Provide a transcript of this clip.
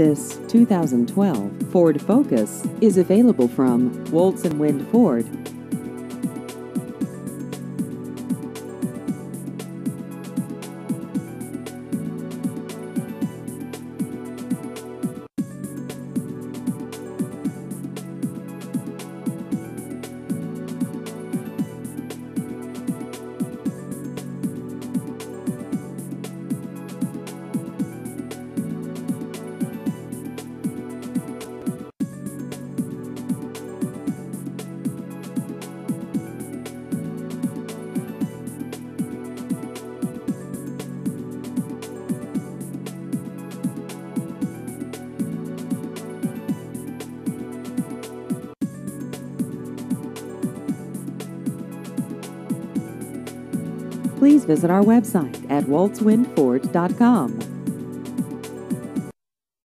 This 2012 Ford Focus is available from Woltz & Wind Ford. Please visit our website at woltzwindford.com.